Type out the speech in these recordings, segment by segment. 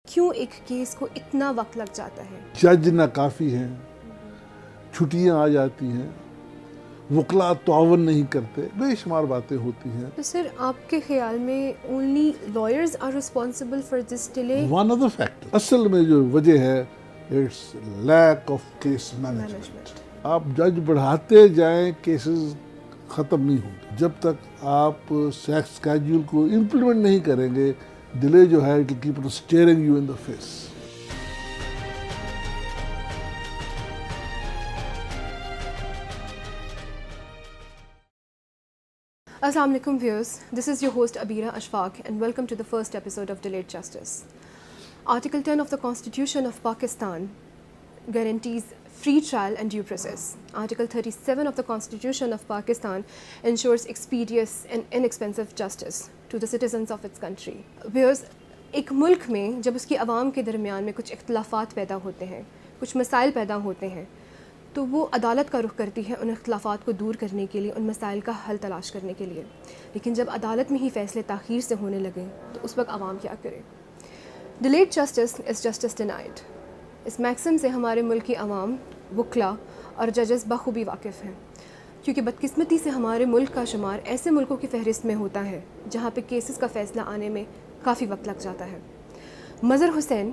کیوں ایک کیس کو اتنا وقت لگ جاتا ہے؟ جج ناکافی ہیں، چھٹیاں آ جاتی ہیں، وکلا تعاون نہیں کرتے، بے شمار باتیں ہوتی ہیں. تو سر آپ کے خیال میں only lawyers are responsible for this delay? One of the factor اصل میں جو وجہ ہے it's lack of case management. آپ جج بڑھاتے جائیں کیسز ختم نہیں ہوں گے. جب تک آپ اسکیڈول کو امپلیمنٹ نہیں کریں گے، ڈیلے جو ہے it will keep steering you in the face. السلام علیکم viewers, this is your host Abeera Ashfaq and welcome to the first episode of delayed justice. Article 10 of the Constitution of Pakistan guarantees free trial and due process. Article 37 of the Constitution of Pakistan ensures expeditious and inexpensive justice to the citizens of its country. Whereas ایک ملک میں جب اس کی عوام کے درمیان میں کچھ اختلافات پیدا ہوتے ہیں، کچھ مسائل پیدا ہوتے ہیں، تو وہ عدالت کا رخ کرتی ہے ان اختلافات کو دور کرنے کے لیے، ان مسائل کا حل تلاش کرنے کے لیے. لیکن جب عدالت میں ہی فیصلے تاخیر سے ہونے لگے تو اس وقت عوام کیا کرے؟ Delayed justice is justice denied. اس میکسم سے ہمارے ملک کی عوام، وکلا اور ججز بخوبی واقف ہیں، کیونکہ بدقسمتی سے ہمارے ملک کا شمار ایسے ملکوں کی فہرست میں ہوتا ہے جہاں پہ کیسز کا فیصلہ آنے میں کافی وقت لگ جاتا ہے. مظہر حسین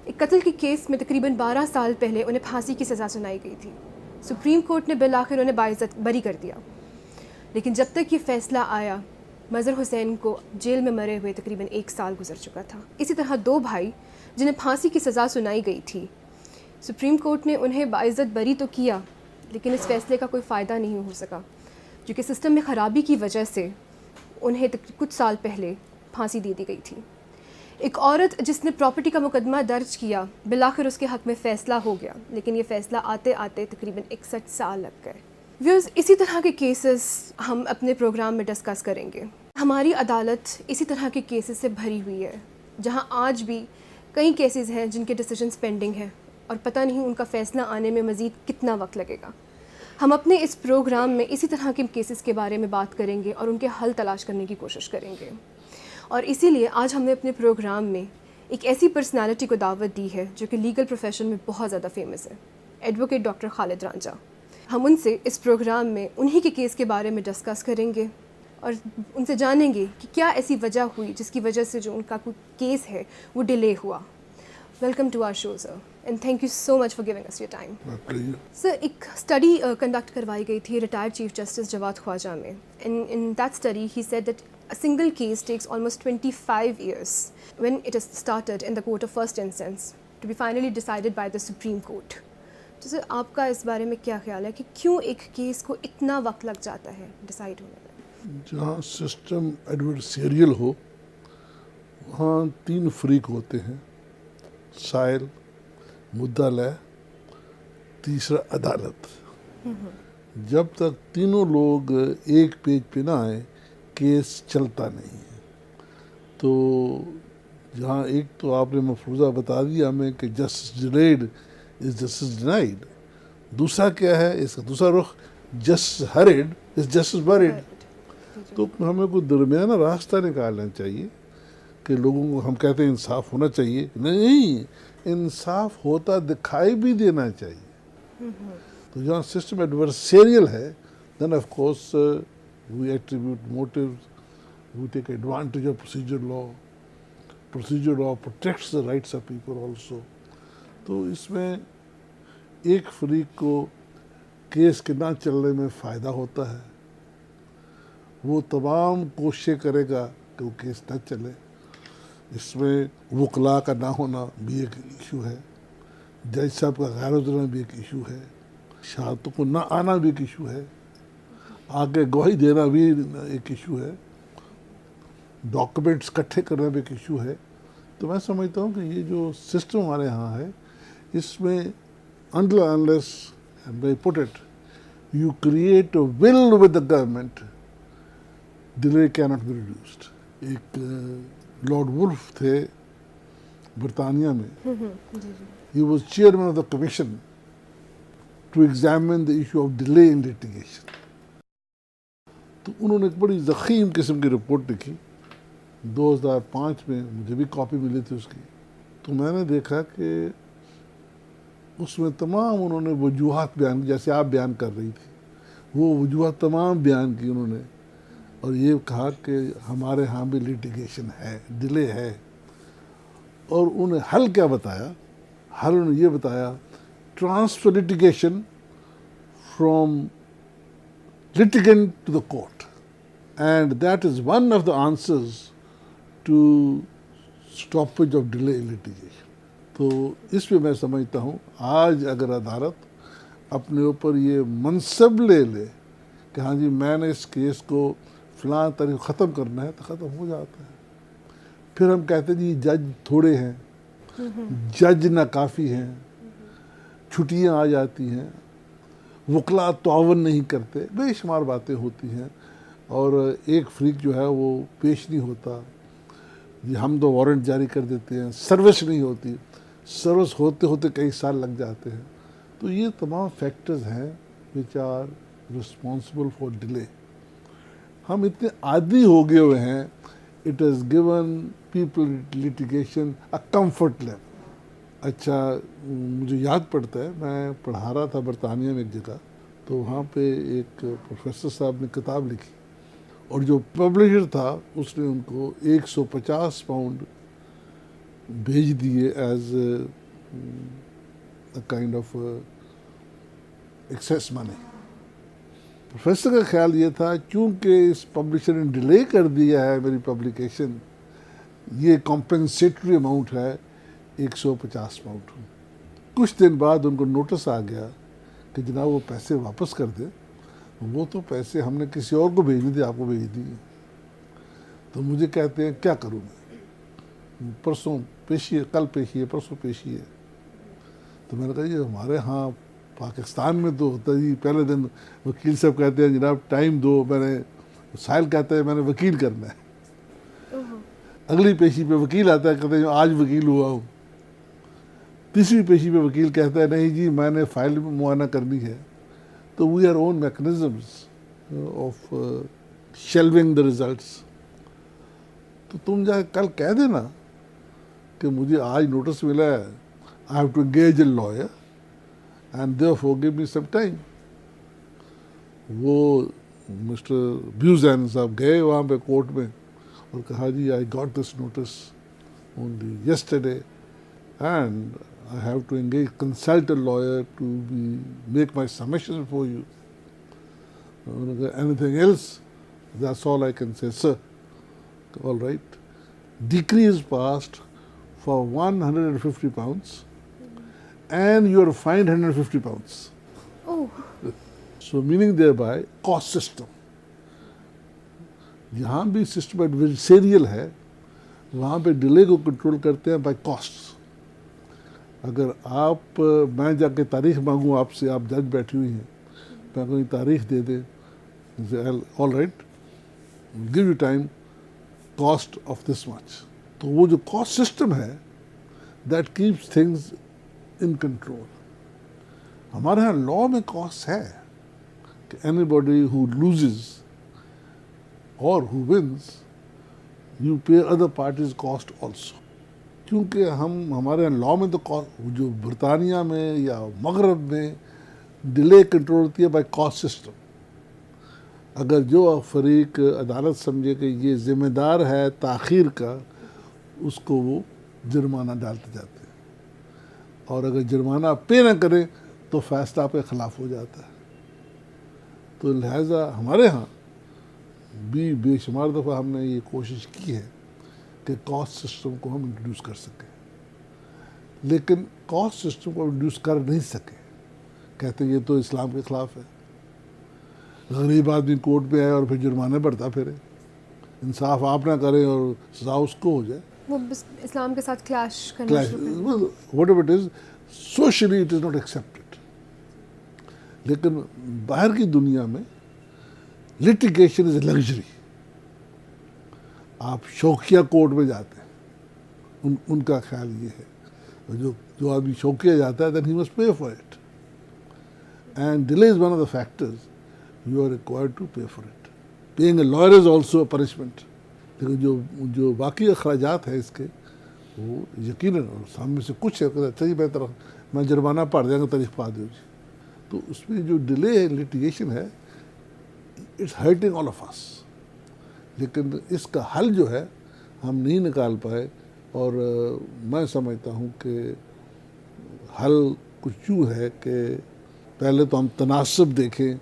ایک قتل کے کیس میں تقریباً 12 سال پہلے انہیں پھانسی کی سزا سنائی گئی تھی. سپریم کورٹ نے بالآخر انہیں باعزت بری کر دیا، لیکن جب تک یہ فیصلہ آیا مظہر حسین کو جیل میں مرے ہوئے تقریباً 1 سال گزر چکا تھا. اسی طرح 2 بھائی جنہیں پھانسی کی سزا سنائی گئی تھی، سپریم کورٹ نے انہیں باعزت بری تو کیا، لیکن اس فیصلے کا کوئی فائدہ نہیں ہو سکا، کیونکہ سسٹم میں خرابی کی وجہ سے انہیں کچھ سال پہلے پھانسی دے دی گئی تھی. ایک عورت جس نے پراپرٹی کا مقدمہ درج کیا، بالآخر اس کے حق میں فیصلہ ہو گیا، لیکن یہ فیصلہ آتے آتے تقریباً 61 سال لگ گئے. ویوز، اسی طرح کے کیسز ہم اپنے پروگرام میں ڈسکس کریں گے. ہماری عدالت اسی طرح کے کیسز سے بھری ہوئی ہے، جہاں آج بھی کئی کیسز ہیں جن کے ڈیسیجنز پینڈنگ ہیں اور پتہ نہیں ان کا فیصلہ آنے میں مزید کتنا وقت لگے گا. ہم اپنے اس پروگرام میں اسی طرح کے کیسز کے بارے میں بات کریں گے اور ان کے حل تلاش کرنے کی کوشش کریں گے. اور اسی لیے آج ہم نے اپنے پروگرام میں ایک ایسی پرسنالٹی کو دعوت دی ہے جو کہ لیگل پروفیشن میں بہت زیادہ فیمس ہے، ایڈوکیٹ ڈاکٹر خالد رانجھا. ہم ان سے اس پروگرام میں انہی کے کیس کے بارے میں ڈسکس کریں گے اور ان سے جانیں گے کہ کیا ایسی وجہ ہوئی جس کی وجہ سے جو ان کا کوئی کیس ہے وہ ڈیلے ہوا. Welcome to our show sir, and thank you so much for giving us your time. Sir, ایک اسٹڈی کنڈکٹ کروائی گئی تھی retired chief justice Jawwad Khawaja میں. In that study he said that a single case takes almost 25 years when it is started in the court of first instance to be finally decided by the Supreme Court. تو سر، آپ کا اس بارے میں کیا خیال ہے کہ کیوں ایک کیس کو اتنا وقت لگ جاتا ہے ڈیسائیڈ ہونے میں؟ جہاں سسٹم ایڈورسیریل ہو وہاں 3 فریق ہوتے ہیں، سائل، مدعا لے، تیسرا عدالت. جب تک تینوں لوگ ایک پیج پہ نہ آئیں کیس چلتا نہیں ہے. تو جہاں ایک تو آپ نے مفروضہ بتا دیا ہمیں کہ جسٹس ڈیلیڈ از جسٹس ڈینائڈ، دوسرا کیا ہے اس کا دوسرا رخ، جسٹس ہریڈ از جسٹس بریڈ. تو ہمیں کوئی درمیانہ راستہ نکالنا چاہیے کہ لوگوں کو، ہم کہتے ہیں انصاف ہونا چاہیے، نہیں، انصاف ہوتا دکھائی بھی دینا چاہیے. تو جہاں سسٹم ایڈورسیریل ہے then of course we attribute motives, we take advantage of procedure law. Procedure law protects the rights of people also. تو اس میں ایک فریق کو کیس کے نہ چلنے میں فائدہ ہوتا ہے، وہ تمام کوششیں کرے گا کہ وہ کیس نہ چلے. اس میں وکلا کا نہ ہونا بھی ایک ایشو ہے، جج صاحب کا غیر حاضر ہونا بھی ایک ایشو ہے، شہادتوں کو نہ آنا بھی ایک ایشو ہے، آگے گواہی دینا بھی ایک ایشو ہے، ڈاکومنٹس اکٹھے کرنا بھی ایک ایشو ہے. تو میں سمجھتا ہوں کہ یہ جو سسٹم ہمارے ہاں ہے، اس میں unless and I put it, you create a will with the government, delay cannot be reduced. ایک لارڈ وولف تھے برطانیہ میں، he was chairman of the commission to examine the issue of delay in litigation. تو انہوں نے ایک بڑی ضخیم قسم کی رپورٹ لکھی 2005 میں، مجھے بھی کاپی ملی تھی اس کی. تو میں نے دیکھا کہ اس میں تمام انہوں نے وجوہات بیان کی، جیسے آپ بیان کر رہی تھی، وہ وجوہات تمام بیان کی انہوں نے، اور یہ کہا کہ ہمارے ہاں بھی لیٹیگیشن ہے، ڈیلے ہے. اور انہیں حل کیا بتایا؟ حل انہوں نے یہ بتایا، transfer litigation from litigant to the court, and that is one of the answers to stoppage of delay in litigation. تو اس پہ میں سمجھتا ہوں آج اگر عدالت اپنے اوپر یہ منصب لے لے کہ ہاں جی میں نے اس کیس کو فلاں تاریخ ختم کرنا ہے، تو ختم ہو جاتا ہے. پھر ہم کہتے ہیں جی جج تھوڑے ہیں، جج ناکافی ہیں، چھٹیاں آ جاتی ہیں، وکلاء تعاون نہیں کرتے، بے شمار باتیں ہوتی ہیں، اور ایک فریق جو ہے وہ پیش نہیں ہوتا. جی ہم تو وارنٹ جاری کر دیتے ہیں، سروس نہیں ہوتی، سروس ہوتے ہوتے کئی سال لگ جاتے ہیں. تو یہ تمام فیکٹرز ہیں which are responsible for delay. ہم اتنے عادی ہو گئے ہوئے ہیں، it has given people litigation a comfort level. اچھا مجھے یاد پڑتا ہے، میں پڑھا رہا تھا برطانیہ میں ایک جگہ، تو وہاں پہ ایک پروفیسر صاحب نے کتاب لکھی، اور جو پبلشر تھا اس نے ان کو 150 پاؤنڈ بھیج دیے as a kind of access money. Professor کا خیال یہ تھا چونکہ اس پبلشر نے ڈیلے کر دیا ہے میری پبلیکیشن، یہ کمپنسیٹری اماؤنٹ ہے 150 پاؤنڈ. کچھ دن بعد ان کو نوٹس آ گیا کہ جناب وہ پیسے واپس کر دیں، وہ تو پیسے ہم نے کسی اور کو بھیجنے تھے، آپ کو بھیج دیے. تو مجھے کہتے ہیں کیا کروں میں، پرسوں پیشی ہے، کل پیشی ہے، پرسوں پیشی ہے. تو میں نے کہا یہ ہمارے ہاں پاکستان میں تو ہوتا ہے جی، پہلے دن وکیل صاحب کہتے ہیں جناب ٹائم دو، میں نے سائل کہتا ہے میں نے وکیل کرنا ہے. اگلی پیشی پہ وکیل آتا ہے، کہتے ہیں آج وکیل ہوا ہوں. تیسری پیشی پہ وکیل کہتا ہے نہیں جی میں نے فائل معائنہ کرنی ہے. تو we are own mechanisms of shelving the results. تو تم جا کل کہہ دینا کہ مجھے آج نوٹس ملا ہے، I have to engage a lawyer and therefore give me some time. وہ مسٹر بیوزین صاحب گئے وہاں پہ کورٹ میں اور کہا جی I got this notice only yesterday and I have to engage, consult a lawyer to make my submission for you. Anything else? That's all I can say, sir. All right. Decree is passed for 150 pounds and you are fined 150 pounds. Oh. So meaning thereby cost system. جہاں بھی system ایڈورسیریل ہے وہاں پہ delay کو control کرتے ہیں by cost. اگر آپ میں جا کے تاریخ مانگوں آپ سے، آپ جج بیٹھی ہوئی ہیں، میں کوئی تاریخ دے دیں، all right give you time, cost of this much. تو وہ جو کاسٹ سسٹم ہے that keeps things in control. ہمارے یہاں لا میں کاسٹ ہے کہ اینی باڈی ہو لوزز اور who wins you pay other parties cost also. کیونکہ ہمارے یہاں لا میں تو جو برطانیہ میں یا مغرب میں ڈیلے کنٹرول ہوتی ہے بائی کاسٹ سسٹم. اگر جو فریق عدالت سمجھے کہ یہ ذمہ دار ہے تاخیر کا، اس کو وہ جرمانہ ڈالتے جاتے ہیں، اور اگر جرمانہ پے نہ کرے تو فیصلہ آپ کے خلاف ہو جاتا ہے. تو لہٰذا ہمارے ہاں بھی بے شمار دفعہ ہم نے یہ کوشش کی ہے کہ کاسٹ سسٹم کو ہم انٹروڈیوس کر سکیں، لیکن کاسٹ سسٹم کو انٹروڈیوس کر نہیں سکے. کہتے ہیں یہ تو اسلام کے خلاف ہے. غریب آدمی کورٹ میں آئے اور پھر جرمانے بھرتا پھرے، انصاف آپ نہ کریں اور سزا اس کو ہو جائے. وہ اسلام کے ساتھ کلیش کرنا شروع what ever it is, socially it is not accepted. لیکن باہر کی دنیا میں لٹیگیشن از اے لگژری. آپ شوقیہ کورٹ میں جاتے ہیں، ان کا خیال یہ ہے جو آدمی شوقیہ جاتا ہے then he must pay for it, and delay is one of the factors you are required to pay for it. Paying a lawyer is also a punishment. لیکن جو باقی اخراجات ہیں اس کے وہ یقیناً ہم میں سے کچھ ہے کہ اچھا جی میں جرمانہ پڑ جائیں گا تاریخ پا دو جی. تو اس میں جو ڈیلے ہے لٹیگیشن ہے اٹس ہرٹنگ آل آف اس. لیکن اس کا حل جو ہے ہم نہیں نکال پائے. اور میں سمجھتا ہوں کہ حل کچھ یوں ہے کہ پہلے تو ہم تناسب دیکھیں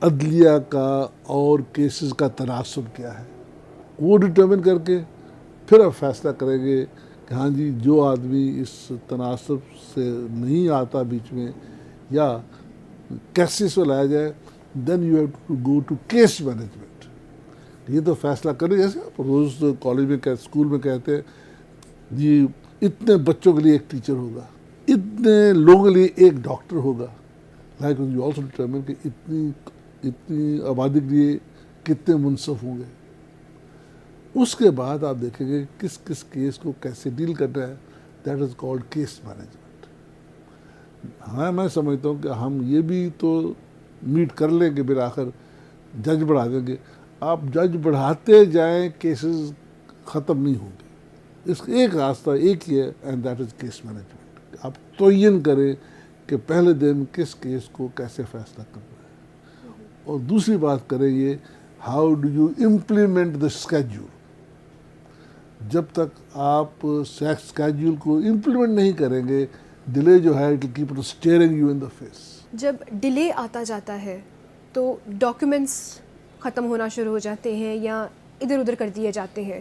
عدلیہ کا اور کیسز کا تناسب کیا ہے, وہ ڈٹرمن کر کے پھر اب فیصلہ کریں گے کہ ہاں جی جو آدمی اس تناسب سے نہیں آتا بیچ میں یا کیسز میں لایا جائے, then you have to go to case management. یہ تو فیصلہ کریں, جیسے آپ روز کالج میں اسکول میں کہتے ہیں جی اتنے بچوں کے لیے ایک ٹیچر ہوگا, اتنے لوگوں کے لیے ایک ڈاکٹر ہوگا. لائک یو آلسو ڈٹرمن کہ اتنی آبادی کے لیے کتنے منصف ہوں گے. اس کے بعد آپ دیکھیں گے کس کس کیس کو کیسے ڈیل کرنا ہے. That is called case management. ہاں میں سمجھتا ہوں کہ ہم یہ بھی تو میٹ کر لیں گے بالآخر جج بڑھا دیں گے. آپ جج بڑھاتے جائیں کیسز ختم نہیں ہوں گے. اس کا ایک راستہ ایک ہی ہے and that is case management. آپ تعین کریں کہ پہلے دن کس کیس کو کیسے فیصلہ کرنا ہے. اور دوسری بات کریں یہ how do you implement the schedule. جب تک آپ اسکیڈول کو امپلیمنٹ نہیں کریں گے ڈیلے جو ہے it will keep steering you in the face. جب ڈیلے آتا جاتا ہے تو ڈاکیومنٹس ختم ہونا شروع ہو جاتے ہیں یا ادھر ادھر کر دیے جاتے ہیں.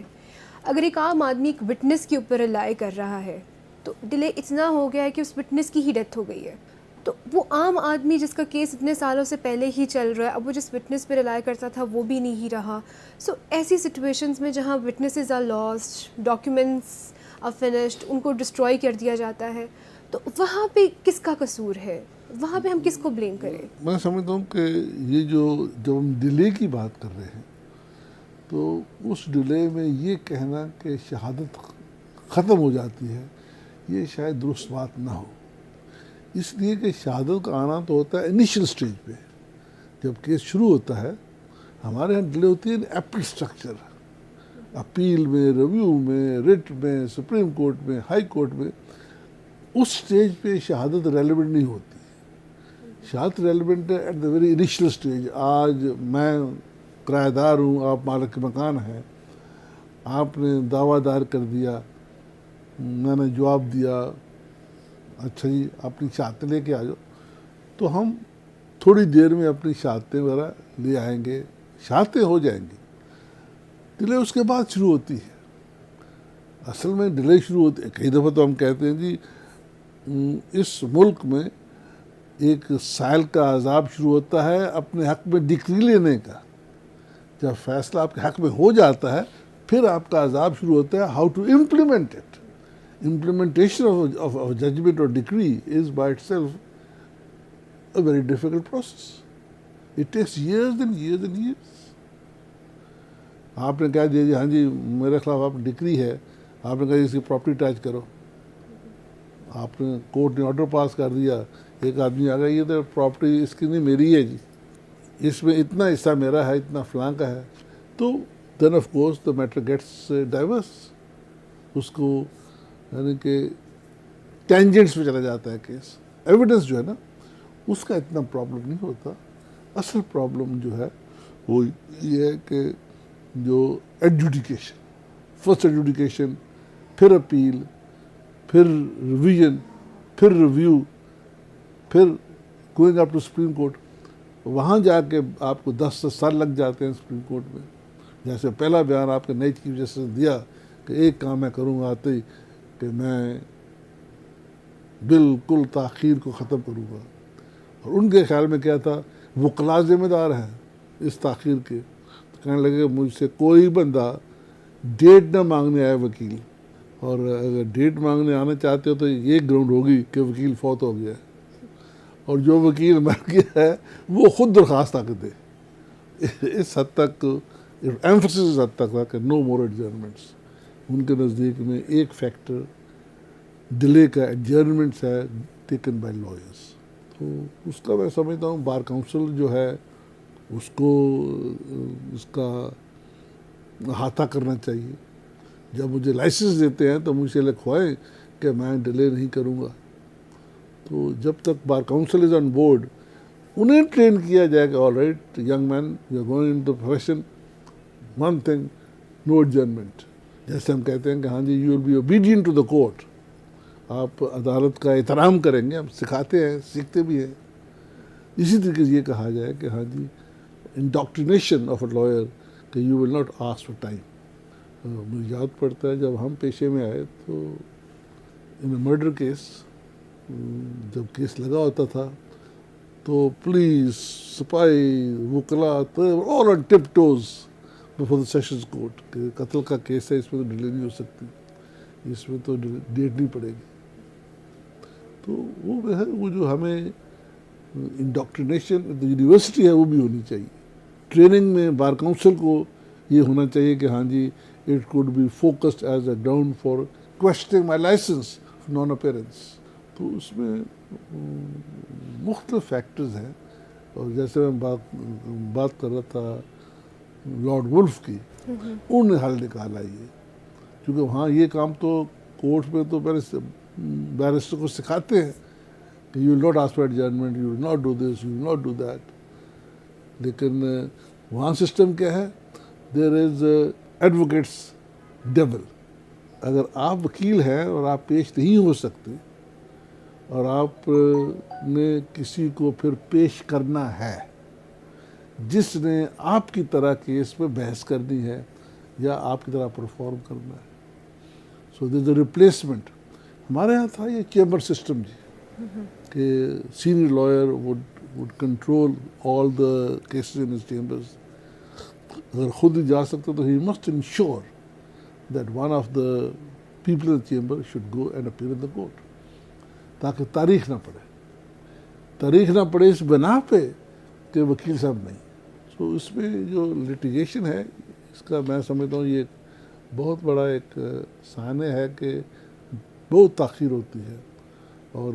اگر ایک عام آدمی ایک وٹنس کے اوپر رلائی کر رہا ہے تو ڈیلے اتنا ہو گیا ہے کہ اس وٹنس کی ہی ڈیتھ ہو گئی ہے, تو وہ عام آدمی جس کا کیس اتنے سالوں سے پہلے ہی چل رہا ہے, اب وہ جس وٹنس پہ رلائی کرتا تھا وہ بھی نہیں رہا. سو ایسی سچویشنز میں جہاں witnesses are lost, documents are finished, ان کو ڈسٹروائے کر دیا جاتا ہے, تو وہاں پہ کس کا قصور ہے, وہاں پہ ہم کس کو بلیم کریں؟ میں سمجھتا ہوں کہ یہ جب ہم ڈیلے کی بات کر رہے ہیں تو اس ڈیلے میں یہ کہنا کہ شہادت ختم ہو جاتی ہے یہ شاید درست بات نہ ہو. اس لیے کہ شہادت کا آنا تو ہوتا ہے انیشل سٹیج پہ. جب کیس شروع ہوتا ہے ہمارے یہاں ڈیلے ہوتی ہے ایپل سٹرکچر, اپیل میں, ریویو میں, ریٹ میں, سپریم کورٹ میں, ہائی کورٹ میں. اس سٹیج پہ شہادت ریلیونٹ نہیں ہوتی. شہادت ریلیونٹ ہے at the very initial stage. آج میں کرایہ دار ہوں, آپ مالک مکان ہیں, آپ نے دعویٰ دائر کر دیا, میں نے جواب دیا اچھا جی اپنی شہادتیں لے کے آ جاؤ, تو ہم تھوڑی دیر میں اپنی شہادتیں وغیرہ لے آئیں گے, شہادتیں ہو جائیں گی. ڈیلے اس کے بعد شروع ہوتی ہے. اصل میں ڈیلے شروع ہوتی ہے, کئی دفعہ تو ہم کہتے ہیں جی اس ملک میں ایک سائل کا عذاب شروع ہوتا ہے اپنے حق میں ڈگری لینے کا. جب فیصلہ آپ کے حق میں ہو جاتا ہے پھر آپ کا عذاب شروع ہوتا ہے how to implement it. Implementation of judgment اور decree is by itself a very difficult process. It takes years and years and years. آپ نے کہا جی ہاں جی میرے خلاف آپ ڈکری ہے, آپ نے کہا اس کی پراپرٹی اٹیچ کرو, آپ نے کورٹ نے آرڈر پاس کر دیا, ایک آدمی آ گیا یہ تو پراپرٹی اس کی نہیں میری ہے جی, اس میں اتنا حصہ میرا ہے اتنا فلاں کا ہے, تو then of course the matter gets divorce. اس کو یعنی کہ ٹینجنٹس میں چلا جاتا ہے کیس. ایویڈنس جو ہے نا اس کا اتنا پرابلم نہیں ہوتا. اصل پرابلم جو ہے وہ یہ ہے کہ جو ایڈجوڈیکیشن, فرسٹ ایڈجوڈیکیشن, پھر اپیل, پھر ریویژن, پھر ریویو, پھر going up to supreme court, وہاں جا کے آپ کو 10 سال لگ جاتے ہیں سپریم کورٹ میں. جیسے پہلا بیان آپ کے نئی چیف جسٹس نے دیا کہ ایک کام میں کروں گا آتے ہی کہ میں بالکل تاخیر کو ختم کروں گا, اور ان کے خیال میں کیا تھا وکلاء ذمہ دار ہیں اس تاخیر کے. تو کہنے لگے مجھ سے کوئی بندہ ڈیٹ نہ مانگنے آئے وکیل, اور اگر ڈیٹ مانگنے آنا چاہتے ہو تو یہ گراؤنڈ ہوگی کہ وکیل فوت ہو گیا ہے, اور جو وکیل مر گیا ہے وہ خود درخواست آ کے دے. اس حد تک ایمفسس اس حد تک تھا کہ نو مور ایڈجرنمنٹس. ان کے نزدیک میں ایک فیکٹر ڈیلے کا ایڈجرنمنٹس ہے ٹیکن بائی لائرس. تو اس کا میں سمجھتا ہوں بار کونسل جو ہے اس کو اس کا احاطہ کرنا چاہیے. جب مجھے لائسنس دیتے ہیں تو مجھے لکھوائیں کہ میں ڈیلے نہیں کروں گا. تو جب تک bar council is on board, انہیں ٹرین کیا جائے کہ all right young man you are going into profession, one thing, no adjournment. جیسے ہم کہتے ہیں کہ ہاں جی you will be obedient to the court, آپ عدالت کا احترام کریں گے. ہم سکھاتے ہیں, سیکھتے بھی ہیں. اسی طریقے سے یہ کہا جائے کہ ہاں جی انڈاکٹرینیشن آف اے لائر کہ you will not ask for time. مجھے یاد پڑتا ہے جب ہم پیشے میں آئے تو ان اے مرڈر کیس, جب کیس لگا ہوتا تھا تو پولیس, سپاہی, وکلا all on tiptoes before the sessions court کہ قتل کا کیس ہے, اس میں تو ڈیلے نہیں ہو سکتی, اس میں تو ڈیٹ نہیں پڑے گی. تو وہ ہے وہ جو ہمیں انڈاکٹرینیشن یونیورسٹی ہے وہ بھی ہونی چاہیے. ٹریننگ میں بار کاؤنسل کو یہ ہونا چاہیے کہ ہاں جی it could be focused as a ground for questioning my license non appearance. تو اس میں مختلف فیکٹرز ہیں. اور جیسے میں بات کر رہا تھا لارڈ ولف کی, انہوں نے حل نکالا یہ, کیونکہ وہاں یہ کام تو کورٹ میں تو پہلے بیرسٹر کو سکھاتے ہیں کہ you will not ask for adjournment, you will not do this, you will not do that. لیکن وہاں سسٹم کیا ہے, دیر از ایڈوکیٹس ڈیول. اگر آپ وکیل ہیں اور آپ پیش نہیں ہو سکتے اور آپ نے کسی کو پھر پیش کرنا ہے جس نے آپ کی طرح کیس میں بحث کرنی ہے یا آپ کی طرح پرفارم کرنا ہے, سو دیر از اے ریپلیسمنٹ. ہمارے یہاں تھا یہ چیمبر سسٹم جی, کہ senior lawyer would control all the cases in his chambers. اگر خود ہی جا سکتے تو he must ensure that one of the people in the chamber should go and appear in the court, تاکہ تاریخ نہ پڑے. تاریخ نہ پڑے اس بنا پہ کہ وکیل صاحب نہیں. تو اس میں جو لٹیگیشن ہے اس کا میں سمجھتا ہوں یہ بہت بڑا ایک سانحہ ہے کہ بہت تاخیر ہوتی ہے, اور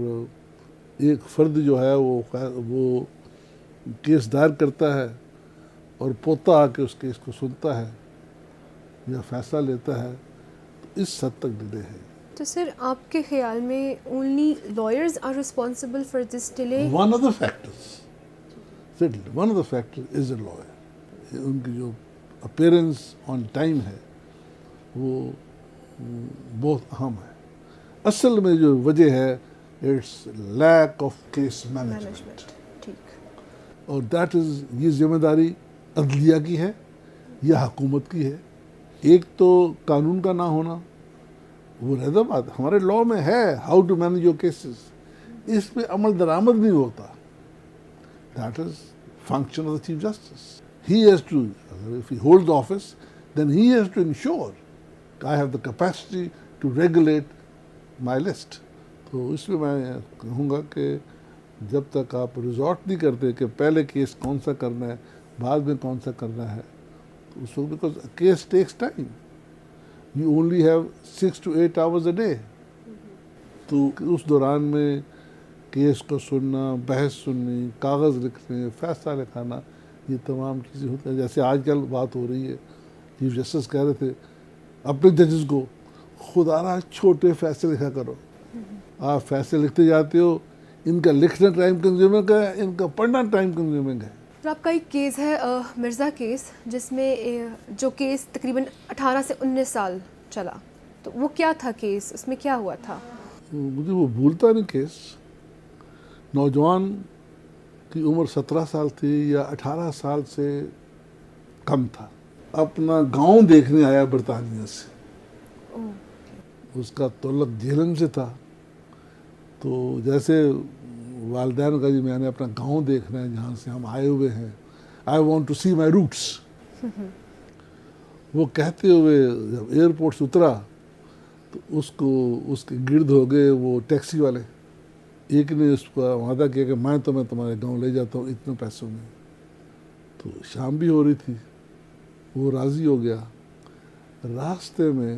ایک فرد جو ہے وہ کیس دائر کرتا ہے اور پوتا آ کے اس کیس کو سنتا ہے یا فیصلہ لیتا ہے, تو اس حد تک ڈیلے ہے. تو سر آپ کے خیال میں only lawyers are responsible for this delay? One of the factors is a lawyer. ان کی جو اپیرنس آن ٹائم ہے وہ بہت اہم ہے. اصل میں جو وجہ ہے it's lack of case management, ٹھیک, اور دیٹ از یہ ذمہ داری عدلیہ کی ہے یا حکومت کی ہے. ایک تو قانون کا نہ ہونا, وہ رہتا بات ہمارے لاء میں ہے how to manage your cases, اس پہ عمل درآمد نہیں ہوتا. That is function of the chief justice. He has to, if he hold the office then he has to ensure I have the capacity to regulate my list. تو اس میں میں کہوں گا کہ جب تک آپ ریزارٹ نہیں کرتے کہ پہلے کیس کون سا کرنا ہے بعد میں کون سا کرنا ہے, تو اس وقت because case takes time, you only have 6 to 8 hours a day. تو اس دوران میں کیس کو سننا, بحث سننی, کاغذ لکھنے, فیصلہ لکھانا, یہ تمام چیزیں ہوتی ہیں. جیسے آج کل بات ہو رہی ہے, چیف جسٹس کہہ رہے تھے اپنے ججز کو خدا را چھوٹے فیصلے لکھا کرو. آپ فیصلے لکھتے جاتے ہو, ان کا لکھنا ٹائم کنزیومنگ ہے, ان کا پڑھنا ٹائم کنزیومنگ ہے. آپ کا ایک کیس ہے مرزا کیس, جس میں جو کیس تقریباً 18 سے 19 سال چلا, تو وہ کیا تھا کیس, اس میں کیا ہوا تھا؟ مجھے وہ بھولتا نہیں کیس. نوجوان کی عمر 17 سال تھی یا 18 سال سے کم تھا, اپنا گاؤں دیکھنے آیا برطانیہ سے. اس کا تعلق جہلم سے تھا. تو جیسے والدین کا جی میں نے اپنا گاؤں دیکھنا ہے جہاں سے ہم آئے ہوئے ہیں, I want to see my roots. وہ کہتے ہوئے جب ایئرپورٹ سے اترا تو اس کے گرد ہو گئے وہ ٹیکسی والے. ایک نے اس کو وعدہ کیا کہ میں تمہارے گاؤں لے جاتا ہوں اتنے پیسوں میں. تو شام بھی ہو رہی تھی, وہ راضی ہو گیا. راستے میں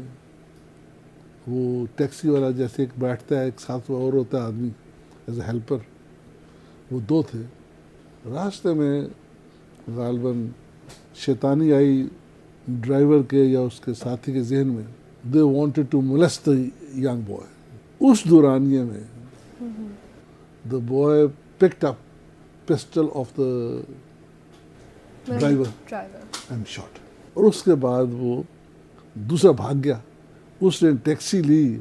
وہ ٹیکسی والا جیسے ایک بیٹھتا ہے, ایک ساتھ اور ہوتا ہے آدمی ایز اے ہیلپر, وہ 2 تھے. راستے میں غالباً شیطانی آئی ڈرائیور کے یا اس کے ساتھی کے ذہن میں they wanted to molest the young boy. اس دورانیے میں the boy picked up pistol of the driver and shot. اور اس کے بعد وہ دوسرا بھاگ گیا. اس نے ٹیکسی لی,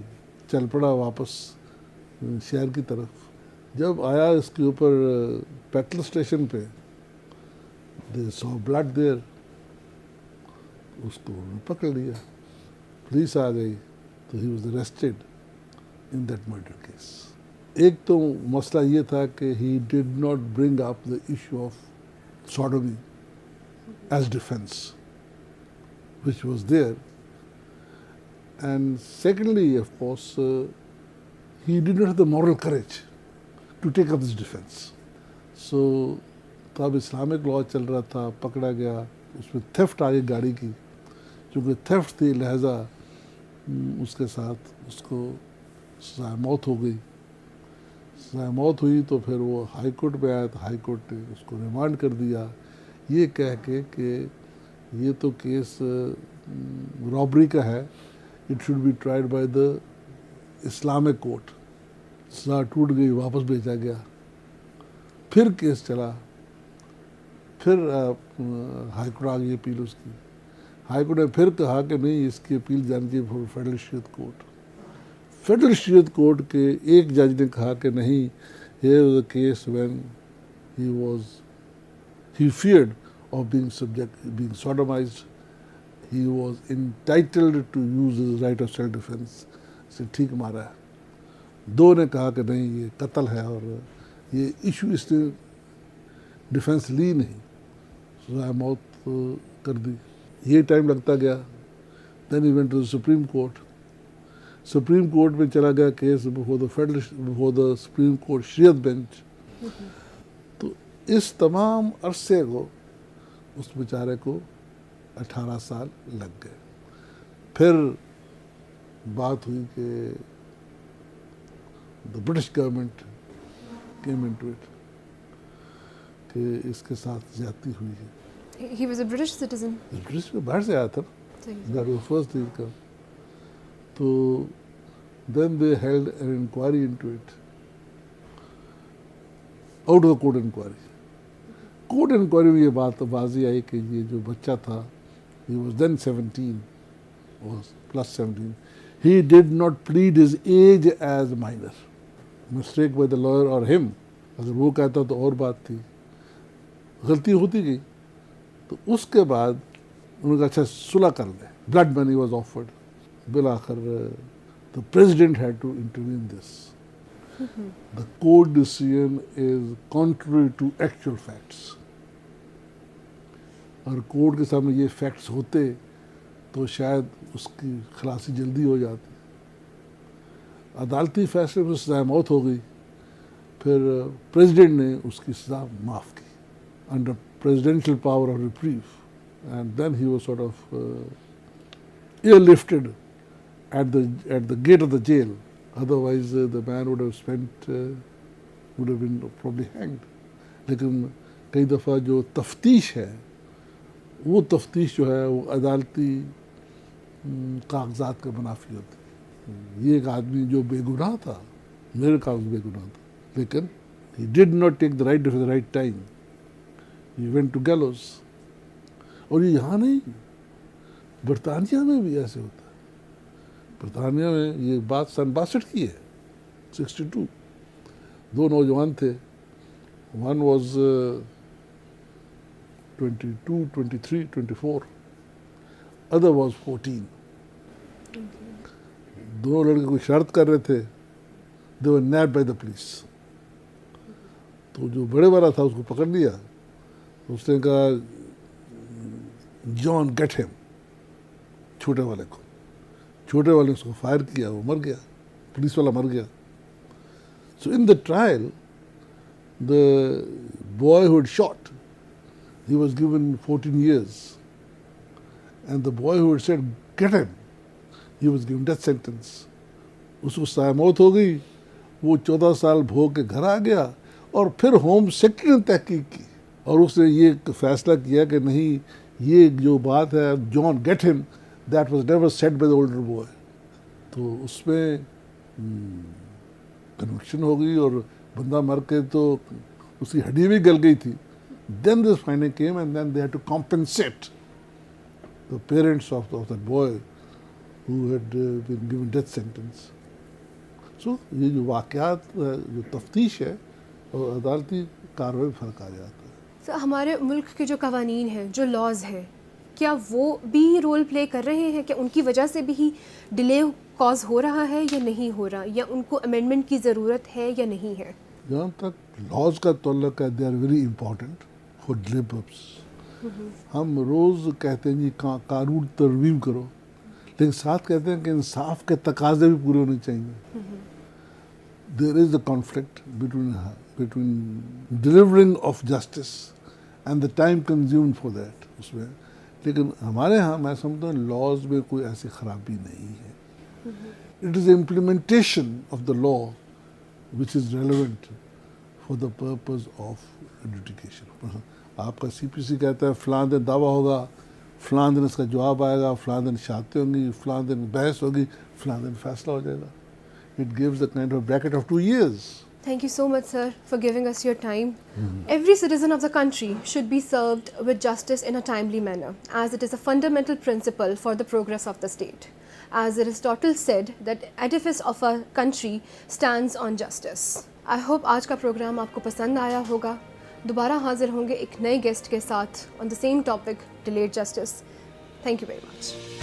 چل پڑا واپس شہر کی طرف. جب آیا اس کے اوپر پیٹرول اسٹیشن پہ, they saw blood there. اس کو پکڑ لیا, پولیس آ گئی, تو he was arrested in that murder case. ایک تو مسئلہ یہ تھا کہ he did not bring up the issue of sodomy as defense, which was there. And secondly, of course, he did not have the moral courage to take up this defense. So, تب Islamic law چل رہا تھا, پکڑا گیا, اس میں theft آ گئی گاڑی کی, چونکہ تھیفٹ تھی لہذا اس کے ساتھ اس کو سزائے موت ہو گئی. سزائے موت ہوئی تو پھر وہ ہائی کورٹ میں آیا, تو ہائی کورٹ نے اس کو ریمانڈ کر دیا, یہ کہہ کے کہ یہ تو کیس رابری کا ہے, it should be tried by the Islamic court. سزا ٹوٹ گئی, واپس بھیجا گیا. پھر کیس چلا, پھر ہائی کورٹ آ گئی اپیل اس کی. ہائی کورٹ نے پھر کہا کہ نہیں, اس کی اپیل جانی چاہیے فیڈرل شریعت کورٹ. فیڈرل شریعت کورٹ کے ایک جج نے کہا کہ نہیں, here was a case when he feared of being sodomized. He was entitled to use his right of self-defense. سے ٹھیک مارا ہے. دو نے کہا کہ نہیں, یہ قتل ہے اور یہ ایشو اس نے ڈیفینس لی نہیں, سزائے موت کر دی. یہ ٹائم لگتا گیا. Then he went to the Supreme Court. Supreme court میں چلا گیا case before the Supreme Court شریعت بینچ. تو اس تمام عرصے کو اس بیچارے کو 18 سال لگ گئے. پھر بات ہوئی کہ the British government came into it کہ اس کے ساتھ زیادتی ہوئی ہے. He was a British citizen. British میں باہر سے آیا تھا, that was first thing کا. تو then they held an inquiry into it, out of the court inquiry. Court inquiry میں یہ بات واضح آئی کہ یہ جو بچہ تھا, he was then 17 or plus 17, he did not plead his age as minor. Mistake by the lawyer or him. اگر وہ کہتا تو اور بات تھی, غلطی ہوتی گئی. تو اس کے بعد انہوں نے کہا اچھا صلح کر لیں. Blood money was offered. بالآخر the president had to intervene this. The court decision is contrary to actual facts. اور کورٹ کے سامنے یہ فیکٹس ہوتے تو شاید اس کی خلاصی جلدی ہو جاتی. عدالتی فیصلے میں سزائے موت ہو گئی. پھر پریزیڈنٹ نے اس کی سزا معاف کی under presidential power of reprieve, and then he was sort of airlifted at the gate of the jail. Otherwise the man would have been probably hanged. لیکن کئی دفعہ جو تفتیش ہے وہ تفتیش جو ہے وہ عدالتی کاغذات کا منافی ہوتی ہے. یہ ایک آدمی جو بے گناہ تھا, میرے کاغذ بے گناہ تھا, لیکن he did not take the right at the right time. He went to gallows. اور یہ یہاں نہیں, برطانیہ میں بھی ایسے ہوتا ہے. برطانیہ میں یہ بات سن 62 کی ہے, 62. دو نوجوان تھے, one was 22, 23, 24, other was 14. دونوں لڑکے کوئی شرط کر رہے تھے. they were nabbed by the police. تو جو بڑے والا تھا اس کو پکڑ لیا. اس نے کہا جان گیٹ ہم, چھوٹے والے کو. چھوٹے والے نے اس کو فائر کیا, وہ مر گیا, پولیس والا مر گیا. So in the trial the boy who had shot, he was given 14 years, and the boy who had said get him, he was given death sentence. اس کو سزائے موت ہو گئی. وہ 14 سال بھوگ کے گھر آ گیا اور پھر ہوم سیکرٹری نے تحقیق کی اور اس نے یہ فیصلہ کیا کہ نہیں, یہ جو بات ہے جان گیٹ ہم, that was never said by the older boy. تو اس میں کنوکشن ہو گئی اور بندہ مر کے تو اس کی ہڈی بھی گل گئی تھی. Then this finding came and then they had to compensate the parents of that boy who had been given death sentence. So یہ جو واقعات جو تفتیش ہے اور عدالتی کارروائی میں فرق آ جاتا ہے. سر ہمارے ملک کے جو قوانین ہیں جو لاز ہیں کیا وہ بھی رول پلے کر رہے ہیں کہ ان کی وجہ سے بھی ڈیلے کاز ہو رہا ہے یا نہیں ہو رہا, یا ان کو امینڈمنٹ کی ضرورت ہے یا نہیں ہے؟ جہاں تک لاز کا تعلق ہے they are very important for delay purpose. ہم روز کہتے ہیں جی قانون ترمیم کرو, لیکن ساتھ کہتے ہیں کہ انصاف کے تقاضے بھی پورے ہونے چاہیے. There is a conflict between delivering of justice and the time consumed for that اس میں. لیکن ہمارے ہاں میں سمجھتا ہوں لاز میں کوئی ایسی خرابی نہیں ہے. It is the implementation of the law which is relevant for the purpose of adjudication. آپ کا سی پی سی کہتا ہے فلاں دن دعویٰ ہوگا, فلاں دن اس کا جواب آئے گا, فلاں دن شہادتیں ہوں گی, فلاں دن بحث ہوگی, فلاں دن فیصلہ ہو جائے گا. It gives a kind of bracket of 2 years. Thank you so much, sir, for giving us your time. Every citizen of the country should be served with justice in a timely manner, as it is a fundamental principle for the progress of the state. As Aristotle said, that edifice of a country stands on justice. I hope آج کا programme آپ کو پسند آیا ہوگا. دوبارہ حاضر ہوں گے ایک نئے گیسٹ کے ساتھ on the same topic, delayed justice. Thank you very much.